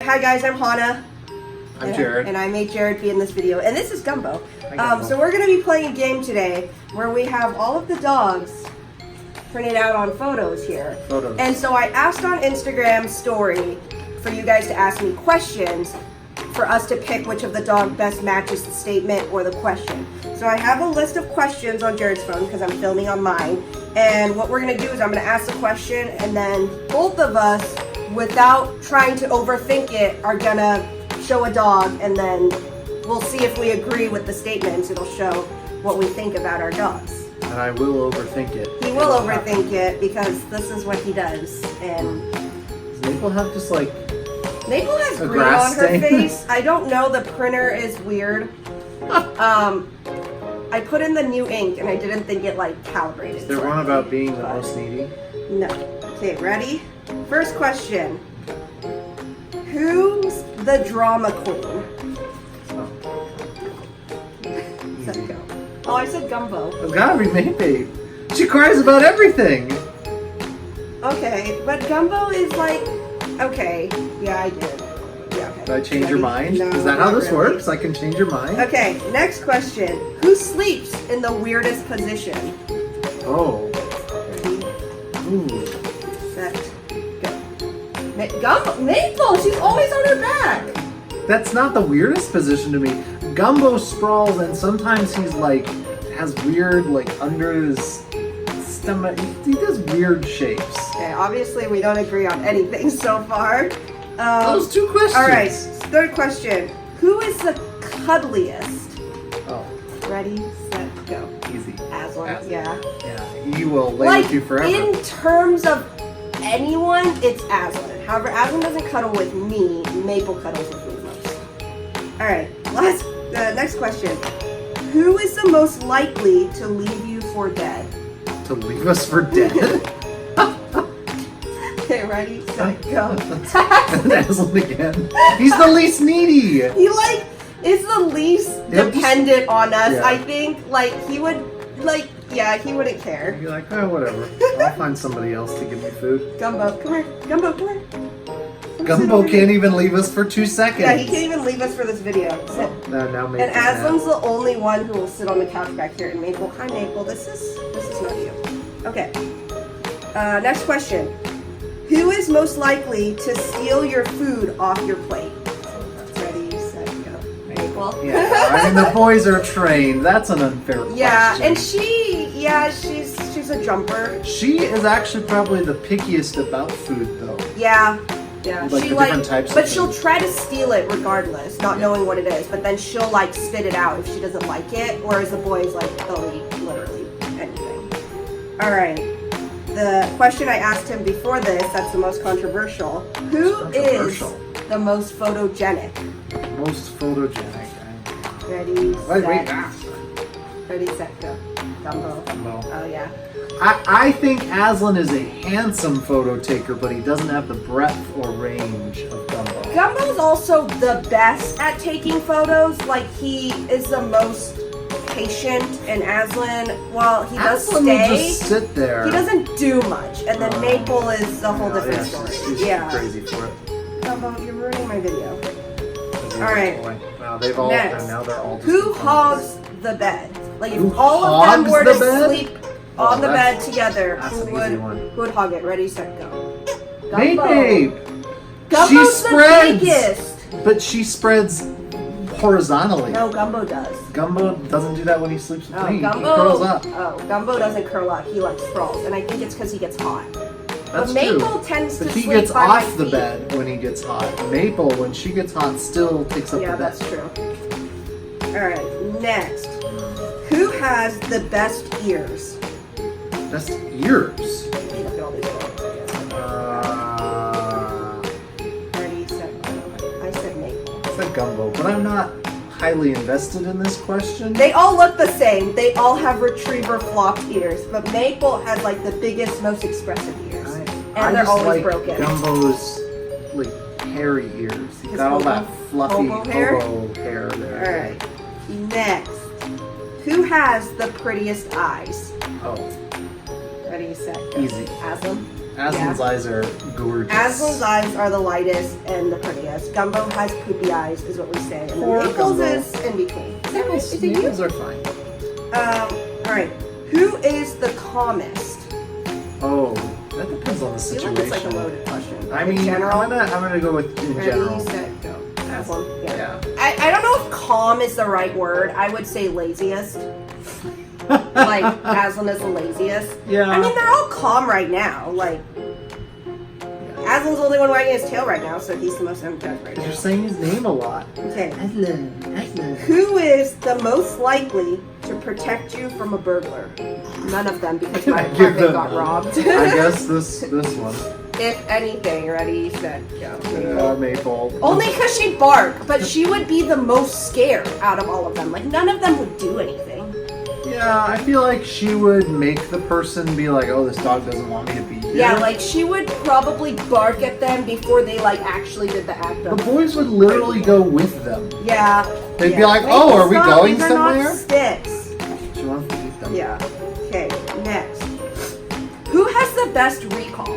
Hi guys, I'm Hannah. I'm Jared. And I made Jared be in this video. And this is Gumbo. Gumbo. So we're going to be playing a game today where we have all of the dogs printed out on photos here. Photos. And so I asked on Instagram story for you guys to ask me questions for us to pick which of the dog best matches the statement or the question. So I have a list of questions on Jared's phone because I'm filming on mine. And what we're going to do is I'm going to ask the question and then both of us, without trying to overthink it, are going to show a dog and then we'll see if we agree with the statements. It'll show what we think about our dogs. And I will overthink it. He will overthink it because this is what he does. And does Maple have just like Maple has a green on grass her stain? face. I don't know. The printer is weird. I put in the new ink and I didn't think it like calibrated. Is there one about being the most needy? No. Okay, ready? First question. Who's the drama queen? Set go. Oh, I said Gumbo. It's gotta be Maple. She cries about everything. Okay, but Gumbo is like, okay, yeah, I did. Yeah, okay. Did I change your mind? No, Is that how not this really. works? I can change your mind? Okay, next question. Who sleeps in the weirdest position? Oh. Ready, Ooh. set, go. Maple, she's always on her back. That's not the weirdest position to me. Gumbo sprawls and sometimes he's like, has weird, like under his stomach. He does weird shapes. Okay, obviously we don't agree on anything so far. Those two questions. All right, third question. Who is the cuddliest? Oh, Ready, set, go. easy. Aslan, Aslan. yeah. Yeah, he will lay Like, with you forever. in terms of anyone, it's Aslan. However, Aslan doesn't cuddle with me. Maple cuddles with me the most. All right, next question. Who is the most likely to leave you for dead? To leave us for dead? Okay, ready, set, go. And Aslan again. He's the least needy. He like is the least Yep. dependent on us. Yeah. I think like he would like he wouldn't care. You're like, oh, whatever. I'll find somebody else to give me food. Gumbo, come here. Gumbo, come here. Come sit Gumbo over can't here. even leave us for 2 seconds. Yeah, he can't even leave us for this video. Sit. Now Maple's And Aslan's mad. the only one who will sit on the couch back here. And Maple, hi Maple, this is not you. Okay. Next question. Who is most likely to steal your food off your plate? Ready, set, go. Maple. Yeah, I mean, the boys are trained. That's an unfair question. Yeah, and she's a jumper. She is actually probably the pickiest about food, though. Yeah. Like She the different types of but she'll food. try to steal it regardless, not knowing what it is. But then she'll like spit it out if she doesn't like it. Whereas the boys like they'll eat literally anything. All right. The question I asked him before this, that's the most controversial. Who is the most photogenic? Most photogenic. Ready, Wait, set, ready, set, go. Gumbo. No. Oh yeah. I think Aslan is a handsome photo taker, but he doesn't have the breadth or range of Gumbo. Gumbo's also the best at taking photos. Like he is the most patient, and Aslan, while he does Aslan will stay, just sit there. he doesn't do much. And then Maple is a whole different story. She's crazy for it. Gumbo, you're ruining my video. All right. Wow, they've all Next. and now they're all. Just Who hogs the bed? Like if Who all of them hogs were the to bed? sleep on the bed that's- together, that's who an easy one. would hog it? Ready, set, go. Babe. Gumbo's She the spreads. biggest. But she spreads horizontally. No, Gumbo does. Gumbo doesn't do that when he sleeps with Oh, me. He Gumbo. curls up. Oh, Gumbo doesn't curl up. He like sprawls, and I think it's because he gets hot. That's But Maple true. tends But to he sleep gets by my off the feet. bed when he gets hot. Maple, when she gets hot, still takes up Yeah, the bed. that's true. All right, next. Who has the best ears? That's ears. Look at all these photos. Ready, set, go. I said Maple. It's like Gumbo, but I'm not highly invested in this question. They all look the same. They all have retriever flopped ears, but Maple has like the biggest, most expressive ears, and they're just always like broken. Gumbo's like hairy ears. He's His got all hobo- that fluffy hobo hair? hobo hair there. All right. Next, who has the prettiest eyes? Oh, Ready, set, go. easy. Aslan. Aslan's eyes are gorgeous. Aslan's eyes are the lightest and the prettiest. Gumbo has poopy eyes, is what we say. And then Poor Maples Gumbo. is in between. Is it you? Maples are fine. Alright. Who is the calmest? Oh, that depends on the I feel situation. like it's like a loaded question. I In mean, general, I'm gonna go with in ready, general. set, go. Aslan. Yeah. I don't know if calm is the right word. I would say laziest. Like, Aslan is the laziest. Yeah. I mean, they're all calm right now. Like, Aslan's the only one wagging his tail right now, so he's the most energetic right You're now. saying his name a lot. Okay. Aslan. Who is the most likely to protect you from a burglar? None of them, because my Give apartment them got none. robbed. I guess this one. If anything, ready, set, go. Maple. Only because she'd bark, but she would be the most scared out of all of them. Like, none of them would do anything. Yeah, I feel like she would make the person be like, oh, this dog doesn't want me to be here. Yeah, like, she would probably bark at them before they, like, actually did the act The of... boys would literally go with them. Yeah. They'd yeah. be like, oh, are we Stop, going these are somewhere? not sticks. She wants to eat them. Yeah. Okay, next. Who has the best recall?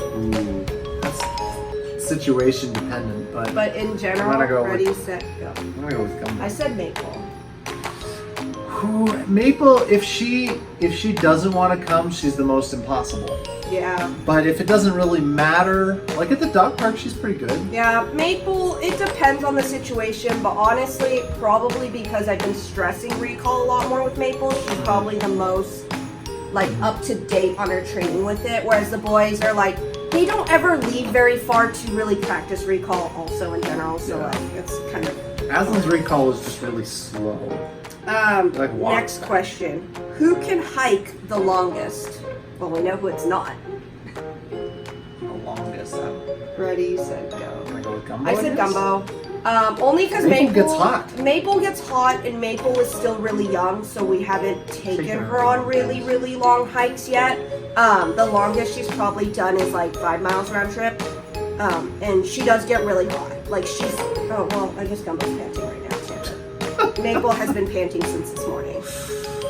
Ooh, that's situation dependent, but But in general, I'm gonna go ready, set, go. I'm gonna go with Gumbo. I said Maple. Ooh, Maple, if she doesn't want to come, she's the most impossible. Yeah. But if it doesn't really matter, like at the dog park, she's pretty good. Yeah, Maple, it depends on the situation, but honestly, probably because I've been stressing recall a lot more with Maple, she's probably the most, like, up to date on her training with it, whereas the boys are like, they don't ever leave very far to really practice recall also in general, so Yeah. like, it's kind of... Aslan's recall is just really slow. Like walk Next back. question. Who can hike the longest? Well, we know who it's not. The longest. Ready, set, go. I'm gonna go with Gumbo. I said guess. Gumbo. Only because Maple gets hot. Maple gets hot, and Maple is still really young, so we haven't taken her on really, really long hikes yet. The longest she's probably done is like 5 miles round trip. And she does get really hot. Like she's, oh, well, I guess Gumbo's panting right now too. Maple has been panting since this morning.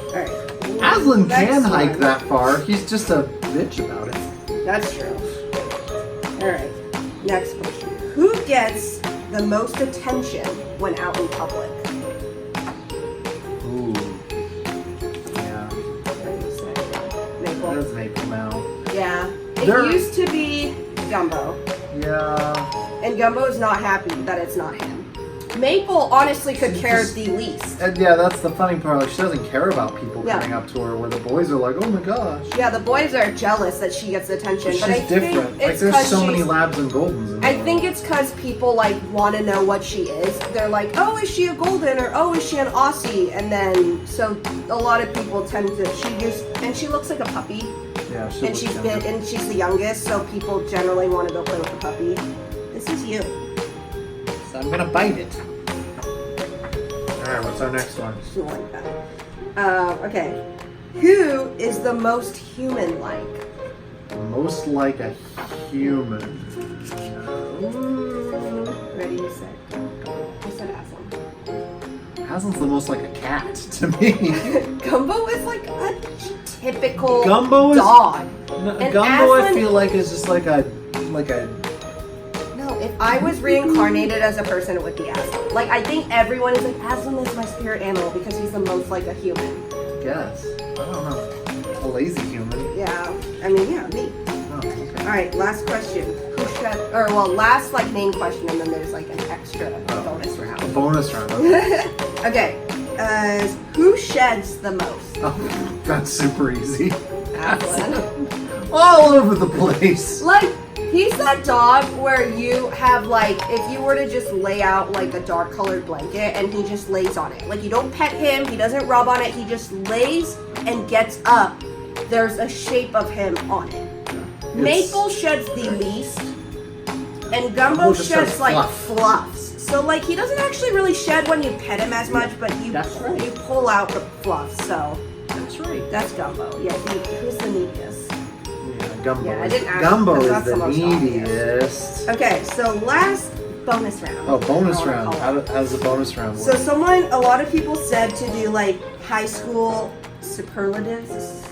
Alright. Aslan Next can hike one. that far. He's just a bitch about it. That's true. Alright. Next question. Who gets the most attention when out in public? Ooh. Yeah. Maple. That's Maple now. Yeah. It There- used to be Gumbo. Yeah. And Gumbo is not happy that it's not him. Maple honestly could care the least. And yeah, that's the funny part. Like, she doesn't care about people Yeah. coming up to her, where the boys are like, oh my gosh. Yeah, the boys are jealous that she gets attention, She's but I different. think Like, it's there's 'cause so many she's- labs and goldens in I the think world. it's because people like want to know what she is. They're like, oh, is she a golden or oh, is she an Aussie? And then so a lot of people tend to and she looks like a puppy, Yeah, she and looks she's younger. and she's the youngest, so people generally want to go play with the puppy. This is you. So I'm gonna bite it. Alright, what's our next one? She don't like that. Okay. Who is the most human-like? Most like a human. Ready, set, go. I said Aslan. Aslan's the most like a cat to me. Gumbo is like a typical Gumbo is- dog. And Gumbo, I Aslan- feel like is just like a No, if I was reincarnated as a person, it would be Aslan. Like, I think everyone is like, Aslan is my spirit animal because he's the most like a human. guess. I don't know. A lazy human. Yeah. I mean, yeah, me. Oh, okay. Alright, last question. Last like main question, and then there's like an extra bonus A round. bonus round. Okay. Okay. Who sheds the most? Oh, that's super easy. Aslan. All over the place. Like, he's that dog where you have like, if you were to just lay out like a dark colored blanket and he just lays on it. Like, you don't pet him, he doesn't rub on it, he just lays and gets up. There's a shape of him on it. Maple sheds the least, and Gumbo just sheds does like fluff. fluffs. So like, he doesn't actually really shed when you pet him as much, but you That's right. you pull out the fluff. So That's right. that's Gumbo. Yeah, who's the neediest? Yeah, Gumbo. Yeah, I is- didn't ask Gumbo because is that's the the most obvious. neediest. Okay, so last bonus round. Oh, bonus I wanna round. call it. How does the bonus round So work? a lot of people said to do like high school superlatives.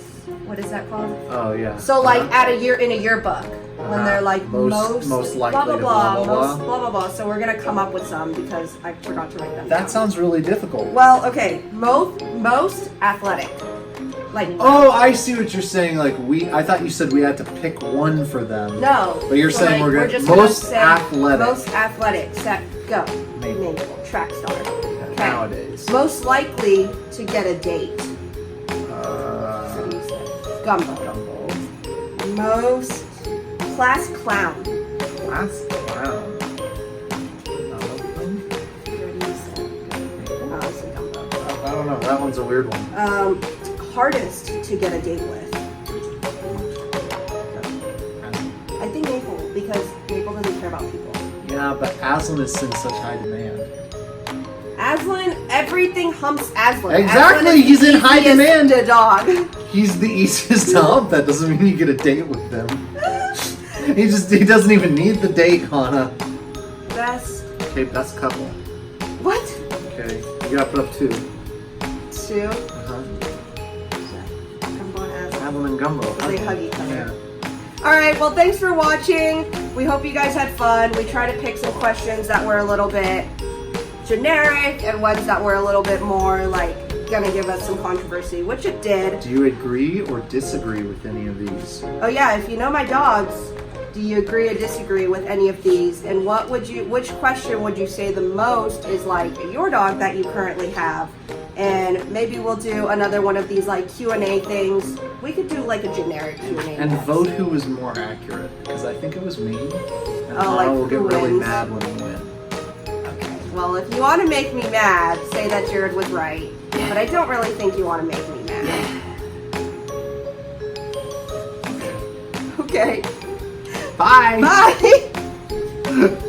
what is that called? Oh yeah. So like at a year in a yearbook, when they're like most likely blah blah to blah, blah, blah, most blah blah blah. So we're gonna come up with some because I forgot to write them. That down. sounds really difficult. Well, okay, most athletic, like Oh, I see what you're saying. Like I thought you said we had to pick one for them. no. But you're so, saying like, we're just gonna most say athletic. Most athletic. Set go. Maple. Maple. Track star. Okay. Nowadays. Most likely to get a date. Uh, Gumbo. Gumbo. Most class clown. Class clown. Obviously Gumbo. I don't know. That one's a weird one. Hardest to get a date with. I think Maple, because Maple doesn't care about people. Yeah, but Aslan is in such high demand. Aslan, everything humps Aslan. Exactly, Aslan is he's the in high easiest demand. to dog. He's the easiest to hump. That doesn't mean you get a date with him. He doesn't even need the date, Hannah. Best. Okay, best couple. What? Okay, you gotta put up 2. 2. Uh-huh. Gumbo and Aslan. Aslan and Gumbo. They hug each other. Yeah. Alright, well thanks for watching. We hope you guys had fun. We tried to pick some questions that were a little bit generic and ones that were a little bit more like gonna give us some controversy, which it did. Do you agree or disagree with any of these? Oh yeah, if you know my dogs, do you agree or disagree with any of these? And which question would you say the most is like your dog that you currently have? And maybe we'll do another one of these like Q&A things. We could do like a generic Q&A. And next. vote who was more accurate, because I think it was me. And Oh, like will get who really wins? mad when I win. Okay. Well, if you want to make me mad, say that Jared was right. But I don't really think you want to make me mad. Okay. Bye! Bye!